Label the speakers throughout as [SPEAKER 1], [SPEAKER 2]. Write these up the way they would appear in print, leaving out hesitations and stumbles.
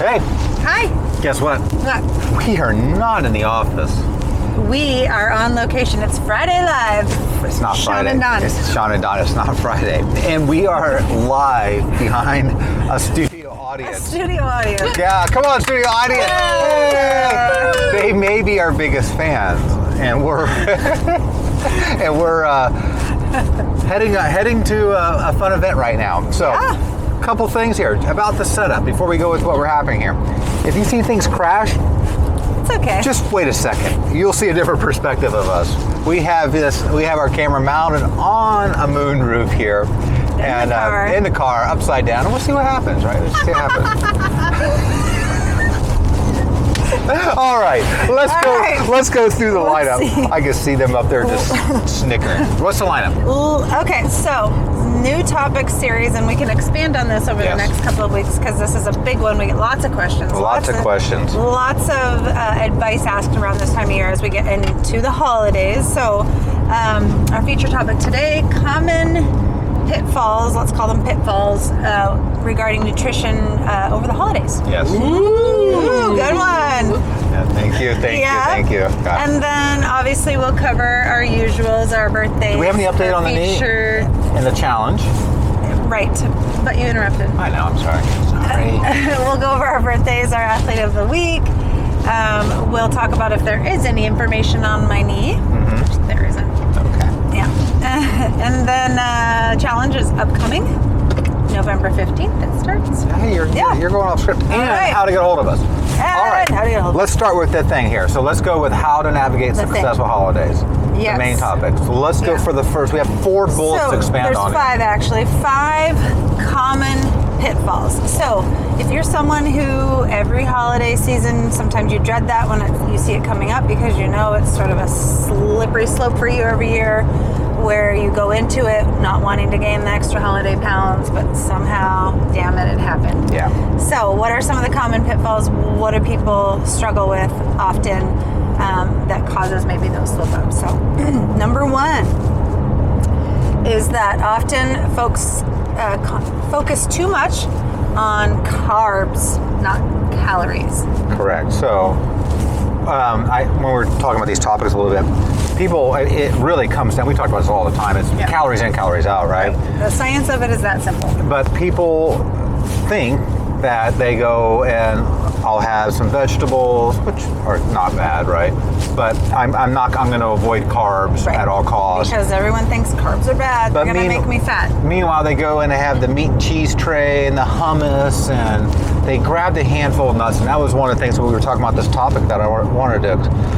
[SPEAKER 1] Hey,
[SPEAKER 2] Hi.
[SPEAKER 1] guess what?
[SPEAKER 2] What?
[SPEAKER 1] We are not in the office.
[SPEAKER 2] We are on location. It's Friday Live.
[SPEAKER 1] It's not Friday.
[SPEAKER 2] SeAnDawn.
[SPEAKER 1] It's SeAnDawn. It's not Friday. And we are live behind a studio audience.
[SPEAKER 2] Studio audience.
[SPEAKER 1] Yeah, come on, studio audience. Hey! They may be our biggest fans, and we're heading to a fun event right now. So, a couple things here about the setup before we go with what we're happening here. If you see things crash,
[SPEAKER 2] It's okay.
[SPEAKER 1] just wait a second. You'll see a different perspective of us. We have our camera mounted on a moon roof here, in the car, upside down, and we'll see what happens. Right? Let's see what happens. All right, let's go through the lineup.
[SPEAKER 2] See.
[SPEAKER 1] I can see them up there just snickering. What's the lineup?
[SPEAKER 2] Okay, so new topic series, and we can expand on this over the next couple of weeks because this is a big one. We get lots of questions.
[SPEAKER 1] Lots of questions.
[SPEAKER 2] Lots of advice asked around this time of year as we get into the holidays. So our feature topic today, common pitfalls, let's call them pitfalls, regarding nutrition over the holidays.
[SPEAKER 1] Yes.
[SPEAKER 2] Ooh, good one.
[SPEAKER 1] Yeah, thank you. Got it.
[SPEAKER 2] And then obviously we'll cover our usuals, our birthdays.
[SPEAKER 1] Do we have any update on the knee and the challenge?
[SPEAKER 2] Right, but you interrupted.
[SPEAKER 1] I know, I'm sorry.
[SPEAKER 2] We'll go over our birthdays, our athlete of the week. We'll talk about if there is any information on my knee.
[SPEAKER 1] Mm-hmm.
[SPEAKER 2] There isn't.
[SPEAKER 1] Okay.
[SPEAKER 2] Yeah. And then challenge is upcoming. November 15th it starts.
[SPEAKER 1] Hey, you're going off script. And
[SPEAKER 2] right.
[SPEAKER 1] how to get a hold of us. All right.
[SPEAKER 2] How to get a hold of us.
[SPEAKER 1] Let's start with the thing here. So let's go with how to navigate successful holidays.
[SPEAKER 2] Yes.
[SPEAKER 1] The main topic. So let's go for the first. We have 4 bullets to expand on.
[SPEAKER 2] There's 5 actually. 5 common pitfalls. So if you're someone who every holiday season, sometimes you dread that when you see it coming up because you know it's sort of a slippery slope for you every year, where you go into it not wanting to gain the extra holiday pounds, but somehow, damn it happened.
[SPEAKER 1] Yeah.
[SPEAKER 2] So what are some of the common pitfalls? What do people struggle with often that causes maybe those slip-ups? So number 1 is that often folks focus too much on carbs, not calories.
[SPEAKER 1] Correct. So when we're talking about these topics a little bit, people, it really comes down, we talk about this all the time, it's calories in, calories out, right?
[SPEAKER 2] The science of it is that simple.
[SPEAKER 1] But people think that they go and I'll have some vegetables, which are not bad, right? But I'm going to avoid carbs at all costs.
[SPEAKER 2] Because everyone thinks carbs are bad. They're going to make me fat.
[SPEAKER 1] Meanwhile, they go and they have the meat and cheese tray and the hummus, and they grabbed a handful of nuts. And that was one of the things when we were talking about this topic that I wanted to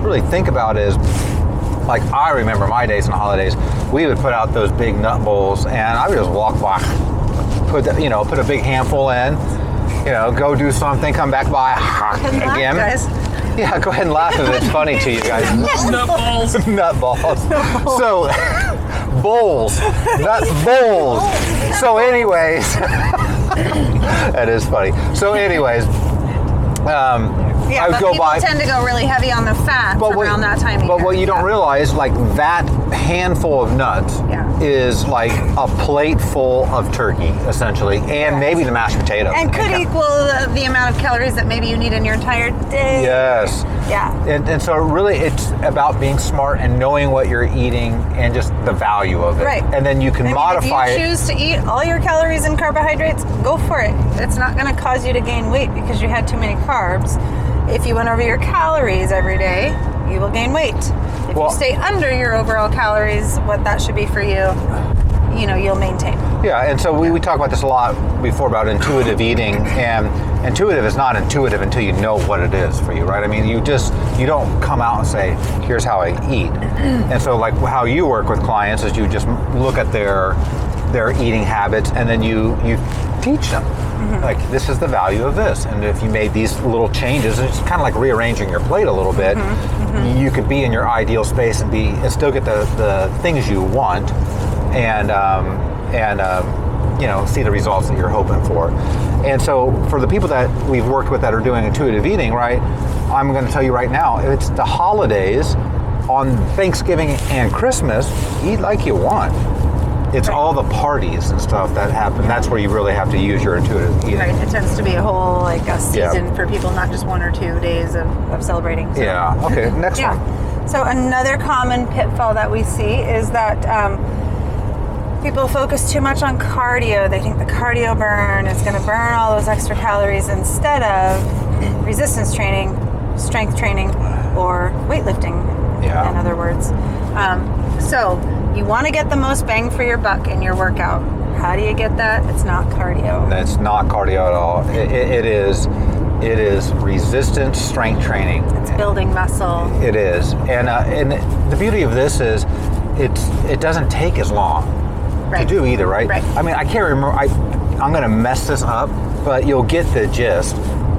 [SPEAKER 1] really think about is, like, I remember my days and holidays, we would put out those big nut bowls, and I would just walk by, put a big handful in, go do something, come back by again.
[SPEAKER 2] Laugh, guys.
[SPEAKER 1] Yeah, go ahead and laugh if it's funny to you guys.
[SPEAKER 3] Nut balls.
[SPEAKER 1] Nut balls. So, bowls. Nut bowls. So anyways, that is funny. So anyways, I would go
[SPEAKER 2] people
[SPEAKER 1] by.
[SPEAKER 2] Tend to go really heavy on the fats around that time of year.
[SPEAKER 1] But what you don't realize, like that handful of nuts is like a plate full of turkey, essentially, and maybe the mashed potato.
[SPEAKER 2] And could equal the amount of calories that maybe you need in your entire day.
[SPEAKER 1] Yes.
[SPEAKER 2] Yeah.
[SPEAKER 1] And so really it's about being smart and knowing what you're eating and just the value of it.
[SPEAKER 2] Right.
[SPEAKER 1] And then you can modify
[SPEAKER 2] it. If you choose to eat all your calories and carbohydrates, go for it. It's not going to cause you to gain weight because you had too many carbs. If you went over your calories every day, you will gain weight. If you stay under your overall calories, what that should be for you, you'll maintain.
[SPEAKER 1] Yeah, and so we talk about this a lot before about intuitive eating, and intuitive is not intuitive until you know what it is for you, right? I mean, you don't come out and say, here's how I eat. And so like how you work with clients is you just look at their eating habits, and then you teach them. Like, this is the value of this, and if you made these little changes, it's kind of like rearranging your plate a little bit. You could be in your ideal space and still get the things you want, and see the results that you're hoping for. And so for the people that we've worked with that are doing intuitive eating, right, I'm going to tell you right now, it's the holidays on Thanksgiving and Christmas, eat like you want. It's
[SPEAKER 2] Right.
[SPEAKER 1] all the parties and stuff that happen. That's where you really have to use your intuitive eating.
[SPEAKER 2] Right. It tends to be a whole like a season for people, not just 1 or 2 days of celebrating. So.
[SPEAKER 1] Yeah. Okay. Next one.
[SPEAKER 2] So another common pitfall that we see is that people focus too much on cardio. They think the cardio burn is going to burn all those extra calories instead of resistance training, strength training, or weightlifting,
[SPEAKER 1] Yeah.
[SPEAKER 2] in other words. So you want to get the most bang for your buck in your workout. How do you get that? It's not cardio.
[SPEAKER 1] It's not cardio at all. It is resistance strength training.
[SPEAKER 2] It's building muscle.
[SPEAKER 1] It is, and the beauty of this is, it doesn't take as long to do either, right?
[SPEAKER 2] Right.
[SPEAKER 1] I mean, I can't remember. I'm going to mess this up, but you'll get the gist.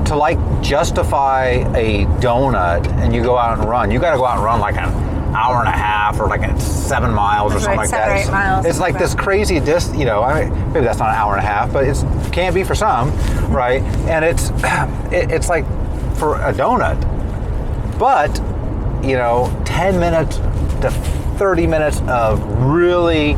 [SPEAKER 1] To like justify a donut and you go out and run, you got to go out and run like an hour and a half or like 7 miles or something like
[SPEAKER 2] 7 or
[SPEAKER 1] that.
[SPEAKER 2] 8 miles.
[SPEAKER 1] It's like this crazy I mean, maybe that's not an hour and a half, but it can be for some, right? And it's like for a donut, but 10 minutes to 30 minutes of really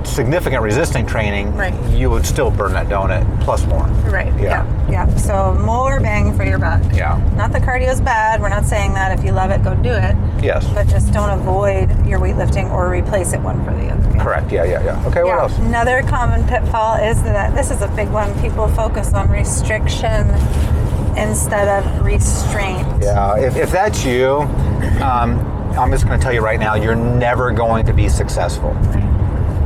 [SPEAKER 1] significant resisting training,
[SPEAKER 2] Right.
[SPEAKER 1] you would still burn that donut plus more.
[SPEAKER 2] Right.
[SPEAKER 1] Yeah.
[SPEAKER 2] Yeah. So more bang for your buck.
[SPEAKER 1] Yeah.
[SPEAKER 2] Not that cardio's bad. We're not saying that. If you love it, go do it.
[SPEAKER 1] Yes.
[SPEAKER 2] But just don't avoid your weightlifting or replace it one for the other.
[SPEAKER 1] Correct. Yeah. Okay. What else?
[SPEAKER 2] Another common pitfall is that this is a big one. People focus on restriction instead of restraint.
[SPEAKER 1] Yeah. If that's you, I'm just going to tell you right now, you're never going to be successful.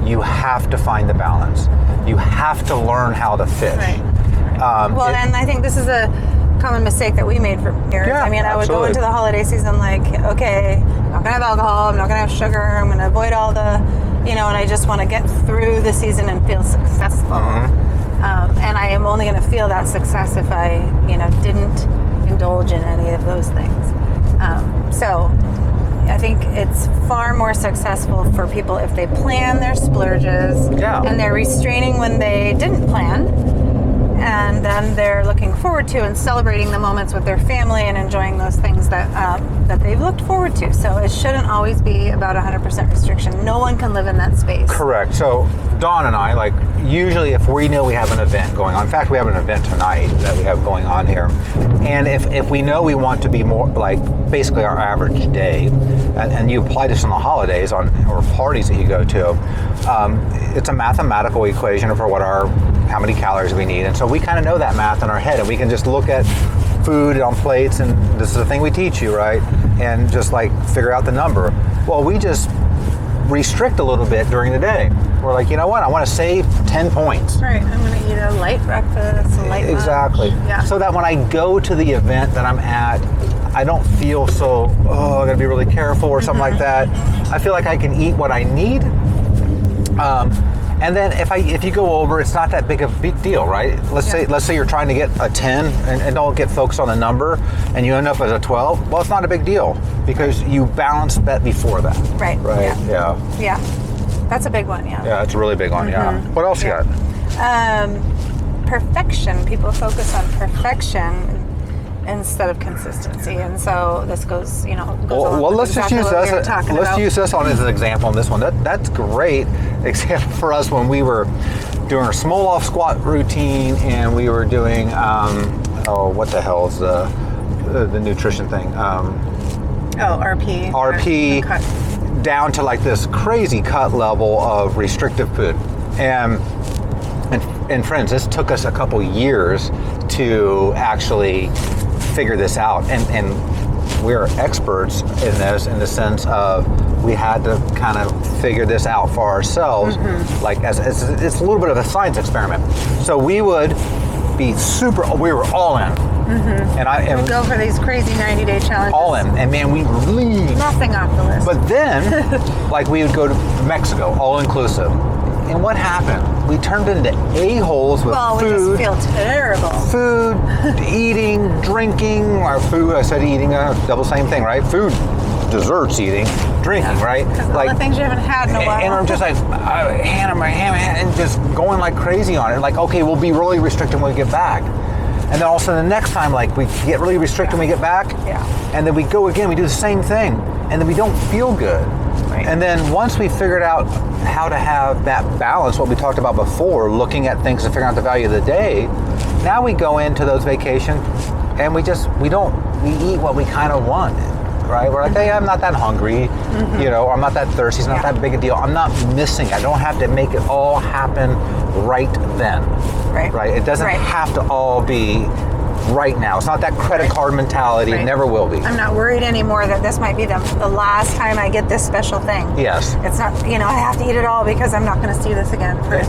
[SPEAKER 1] You have to find the balance. You have to learn how to fish.
[SPEAKER 2] Right. And I think this is a common mistake that we made for years.
[SPEAKER 1] Yeah,
[SPEAKER 2] I mean, I would go
[SPEAKER 1] absolutely.
[SPEAKER 2] into the holiday season like, okay, I'm not gonna have alcohol, I'm not gonna have sugar, I'm gonna avoid all the, and I just want to get through the season and feel successful. And I am only gonna feel that success if I, didn't indulge in any of those things. So I think it's far more successful for people if they plan their splurges and they're restraining when they didn't plan, and then they're looking forward to and celebrating the moments with their family and enjoying those things that they've looked forward to. So it shouldn't always be about 100% restriction. No one can live in that space.
[SPEAKER 1] Correct. So Dawn and I, usually if we know we have an event going on, in fact, we have an event tonight that we have going on here, and if we know we want to be more like basically our average day, and you apply this on the holidays or parties that you go to, it's a mathematical equation for how many calories we need, and so we kind of know that math in our head, and we can just look at food on plates, and this is the thing we teach you, right? And just figure out the number. Well, we just restrict a little bit during the day. We're like, you know what? I want to save 10 points.
[SPEAKER 2] Right. I'm going to eat a light breakfast, a light lunch.
[SPEAKER 1] Exactly.
[SPEAKER 2] Yeah.
[SPEAKER 1] So that when I go to the event that I'm at, I don't feel so, I got to be really careful or something like that. I feel like I can eat what I need. And then if you go over, it's not that big of a big deal, right? Let's say you're trying to get a 10 and don't get focused on the number, and you end up as a 12. Well, it's not a big deal because you balanced that before that.
[SPEAKER 2] Right.
[SPEAKER 1] Right.
[SPEAKER 2] Yeah. That's a big one. Yeah.
[SPEAKER 1] Yeah, it's a really big one. Yeah. What else you got?
[SPEAKER 2] Perfection. People focus on perfection instead of consistency, and so this goes,
[SPEAKER 1] Well, let's just use this. Let's use this on as an example on this one. That's great example for us when we were doing our small off squat routine, and we were doing what the hell is the nutrition thing?
[SPEAKER 2] RP.
[SPEAKER 1] RP down to this crazy cut level of restrictive food, and friends, this took us a couple years to actually figure this out, and we're experts in this in the sense of we had to kind of figure this out for ourselves, as it's a little bit of a science experiment. So we would be we were all in, and
[SPEAKER 2] we go for these crazy 90-day challenges.
[SPEAKER 1] All in, and man, we leave
[SPEAKER 2] nothing off the list.
[SPEAKER 1] But then, we would go to Mexico, all inclusive. And what happened? We turned into a-holes with food.
[SPEAKER 2] We just feel terrible.
[SPEAKER 1] Food, eating, drinking, or food, I said eating, double same thing, right? Food, desserts, eating, drinking, right?
[SPEAKER 2] All the things you haven't had in a while.
[SPEAKER 1] And I'm just hand on my hand, and just going like crazy on it. Okay, we'll be really restricted when we get back. And then all of a sudden the next time, we get really restricted when we get back.
[SPEAKER 2] Yeah.
[SPEAKER 1] And then we go again, we do the same thing. And then we don't feel good.
[SPEAKER 2] Right.
[SPEAKER 1] And then once we figured out how to have that balance, what we talked about before, looking at things and figuring out the value of the day, now we go into those vacations and we eat what we kind of want, right? We're like, hey, I'm not that hungry, or I'm not that thirsty, it's not that big a deal. I'm not missing. I don't have to make it all happen right then. Right? It doesn't have to all be right now. It's not that credit card mentality. It never will be.
[SPEAKER 2] I'm not worried anymore that this might be the last time I get this special thing.
[SPEAKER 1] Yes.
[SPEAKER 2] It's not, I have to eat it all because I'm not going to see this again for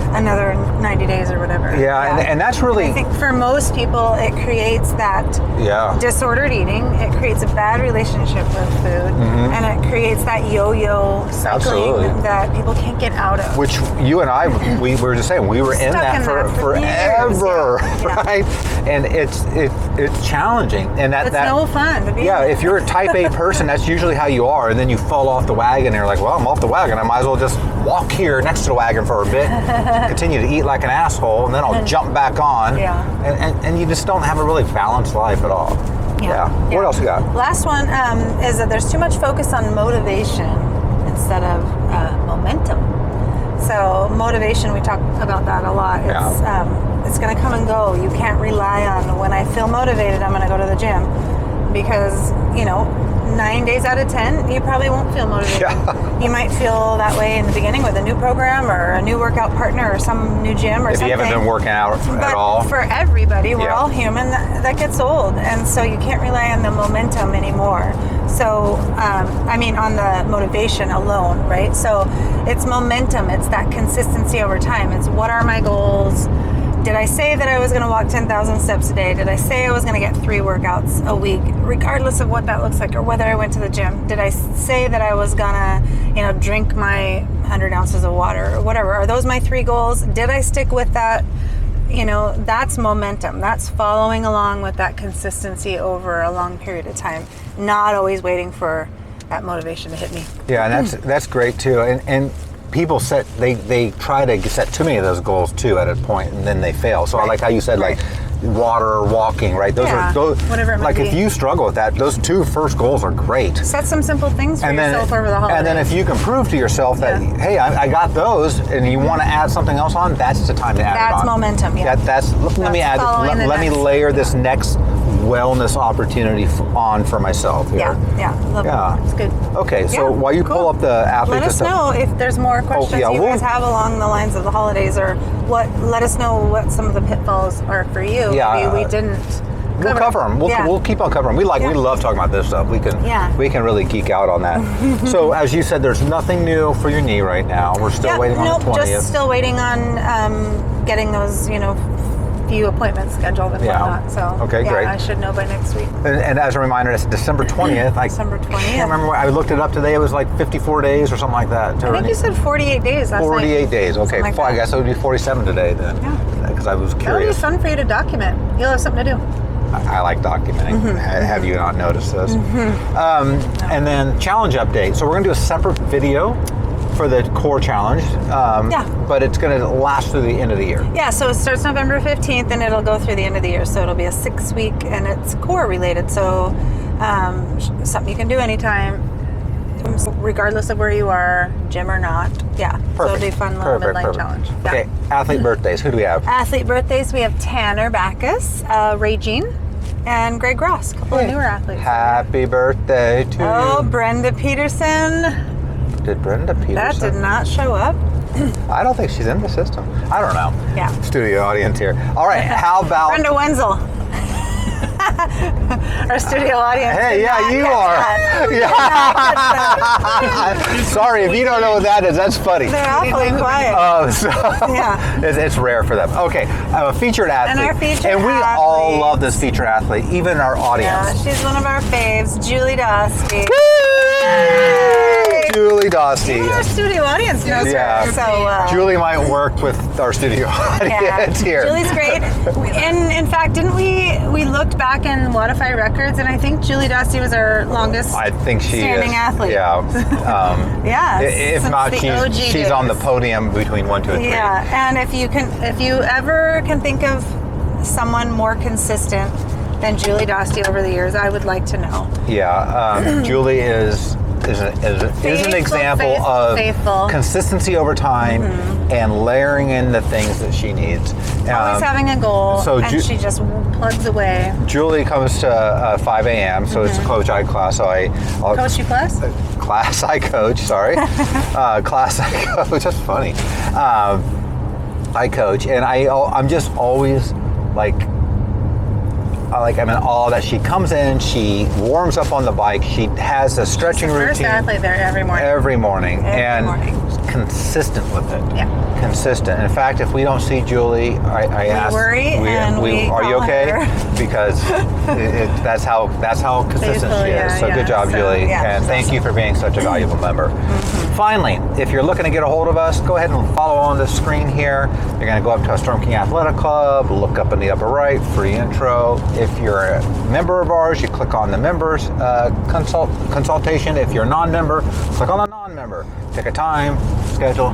[SPEAKER 2] another 90 days or whatever.
[SPEAKER 1] Yeah. And that's really...
[SPEAKER 2] I think for most people, it creates that disordered eating. It creates a bad relationship with food. And it creates that yo-yo cycling that people can't get out of.
[SPEAKER 1] Which you and I, we were just saying, we were in that for forever, right? And it's challenging. And
[SPEAKER 2] it's no fun to be in.
[SPEAKER 1] If you're a type A person, that's usually how you are. And then you fall off the wagon and you're like, well, I'm off the wagon. I might as well just walk here next to the wagon for a bit, continue to eat like an asshole, and then I'll jump back on. And you just don't have a really balanced life at all. What else you got?
[SPEAKER 2] Last one is that there's too much focus on motivation instead of momentum. So motivation, we talk about that a lot. It's going to come and go. You can't rely on when I feel motivated, I'm going to go to the gym, because 9 days out of 10, you probably won't feel motivated. You might feel that way in the beginning with a new program or a new workout partner or some new gym or something.
[SPEAKER 1] If you haven't been working out at all.
[SPEAKER 2] For everybody, we're all human. That gets old. And so you can't rely on the momentum anymore. So, on the motivation alone, right? So it's momentum. It's that consistency over time. It's what are my goals? Did I say that I was going to walk 10,000 steps a day? Did I say I was going to get 3 workouts a week, regardless of what that looks like or whether I went to the gym? Did I say that I was going to, drink my 100 ounces of water or whatever? Are those my 3 goals? Did I stick with that? That's momentum. That's following along with that consistency over a long period of time, not always waiting for that motivation to hit me.
[SPEAKER 1] Yeah, and that's great too. And people they try to set too many of those goals too at a point, and then they fail. So I like how you said like water or walking, right? Those are those,
[SPEAKER 2] whatever it might be.
[SPEAKER 1] If you struggle with that, those 2 first goals are great.
[SPEAKER 2] Set some simple things for yourself over the holidays.
[SPEAKER 1] And then if you can prove to yourself that hey, I got those, and you want to add something else on, that's the time to add it on.
[SPEAKER 2] That's momentum. Yeah.
[SPEAKER 1] Let me layer this next wellness opportunity on for myself here.
[SPEAKER 2] Love it. It's good.
[SPEAKER 1] Okay, so while you pull up the athletes,
[SPEAKER 2] let us know if there's more questions you guys have along the lines of the holidays, or let us know what some of the pitfalls are for you. Maybe we didn't.
[SPEAKER 1] We'll cover them. We'll keep on covering them. We love talking about this stuff. We can really geek out on that. So as you said, there's nothing new for your knee right now. We're still waiting on the 20th.
[SPEAKER 2] Just still waiting on getting those few appointments scheduled and whatnot. So
[SPEAKER 1] great.
[SPEAKER 2] I should know by next week.
[SPEAKER 1] And as a reminder, it's December 20th.
[SPEAKER 2] December 20th.
[SPEAKER 1] I can't remember. I looked it up today. It was like 54 days or something like that.
[SPEAKER 2] I think you said 48 days last
[SPEAKER 1] 48
[SPEAKER 2] night.
[SPEAKER 1] days. Okay.
[SPEAKER 2] Like
[SPEAKER 1] I guess it would be 47 today then. Because I was curious.
[SPEAKER 2] That'll be fun for you to document. You'll have something to do.
[SPEAKER 1] I like documenting. Have you not noticed this? And then challenge update. So we're going to do a separate video for the core challenge, but it's going to last through the end of the year. Yeah, so it starts November 15th and it'll go through the end of the year. So it'll be a 6-week, and it's core related. So something you can do anytime, regardless of where you are, gym or not. Perfect. So it'll be a fun little midnight challenge. Okay, athlete birthdays. Who do we have?
[SPEAKER 2] Athlete birthdays, we have Tanner Backus, Ray Jean, and Greg Ross, a couple of newer athletes.
[SPEAKER 1] Happy birthday to you.
[SPEAKER 2] Brenda Peterson.
[SPEAKER 1] Did Brenda Peterson?
[SPEAKER 2] That did not show up.
[SPEAKER 1] I don't think she's in the system. I don't know. Studio audience here. All right, how about...
[SPEAKER 2] Brenda Wenzel. Our studio audience.
[SPEAKER 1] Hey, you are. Sorry, if you don't know what that is, that's funny.
[SPEAKER 2] They're awfully quiet.
[SPEAKER 1] It's rare for them. Okay, featured athlete.
[SPEAKER 2] And our featured
[SPEAKER 1] And we
[SPEAKER 2] athlete.
[SPEAKER 1] all love this featured athlete, even our audience.
[SPEAKER 2] She's one of our faves, Julie Dostie.
[SPEAKER 1] Julie Dostie.
[SPEAKER 2] Our studio audience knows her. So,
[SPEAKER 1] Julie might work with our studio audience here.
[SPEAKER 2] Julie's great. And in fact, didn't we looked back in Wodify records, and I think Julie Dostie was our longest standing athlete.
[SPEAKER 1] If not, she's on the podium between 1, 2, and 3.
[SPEAKER 2] And if you ever can think of someone more consistent than Julie Dostie over the years, I would like to know.
[SPEAKER 1] Julie is an example of
[SPEAKER 2] faithful.
[SPEAKER 1] consistency over time and layering in the things that she needs.
[SPEAKER 2] Always having a goal,
[SPEAKER 1] so
[SPEAKER 2] and she just plugs away.
[SPEAKER 1] Julie comes to 5 a.m., so it's a coach I class. So I'll
[SPEAKER 2] Coach you class?
[SPEAKER 1] Class I coach, sorry. Class I coach, that's funny. I coach, and I'm just always I'm in awe that she comes in, she warms up on the bike, she has a stretching routine.
[SPEAKER 2] First athlete there every morning.
[SPEAKER 1] Every morning. Consistent with it.
[SPEAKER 2] Yeah.
[SPEAKER 1] Consistent. In fact, if we don't see Julie, I ask.
[SPEAKER 2] Worry and we
[SPEAKER 1] are you
[SPEAKER 2] call
[SPEAKER 1] okay?
[SPEAKER 2] her.
[SPEAKER 1] Because that's how consistent
[SPEAKER 2] Faithful,
[SPEAKER 1] she is. So
[SPEAKER 2] yeah.
[SPEAKER 1] good job,
[SPEAKER 2] So,
[SPEAKER 1] Julie,
[SPEAKER 2] yeah,
[SPEAKER 1] and
[SPEAKER 2] she's
[SPEAKER 1] thank you
[SPEAKER 2] awesome.
[SPEAKER 1] for being such a valuable member. Finally, if you're looking to get a hold of us, go ahead and follow on the screen here. You're going to go up to a Storm King Athletic Club, look up in the upper right, free intro. If you're a member of ours, you click on the members consultation. If you're a non-member, click on the non-member. Pick a time, schedule,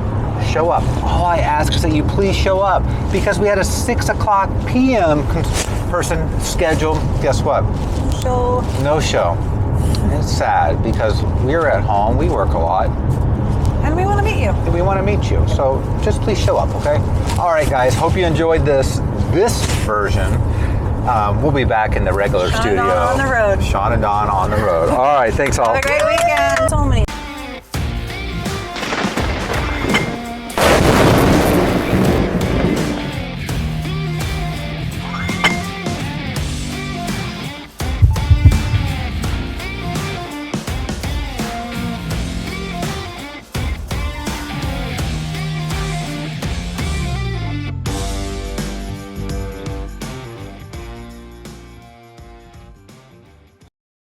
[SPEAKER 1] show up. All I ask is that you please show up, because we had a 6 o'clock p.m. person scheduled. Guess what?
[SPEAKER 2] So
[SPEAKER 1] No show. It's sad because we're at home, we work a lot.
[SPEAKER 2] and we want to meet you.
[SPEAKER 1] We want to meet you, so just please show up, okay? All right, guys, hope you enjoyed this version. We'll be back in the regular
[SPEAKER 2] Sean and
[SPEAKER 1] studio.
[SPEAKER 2] Dawn on the road.
[SPEAKER 1] Sean and Dawn on the road. All right, thanks all.
[SPEAKER 2] Have a great weekend. So many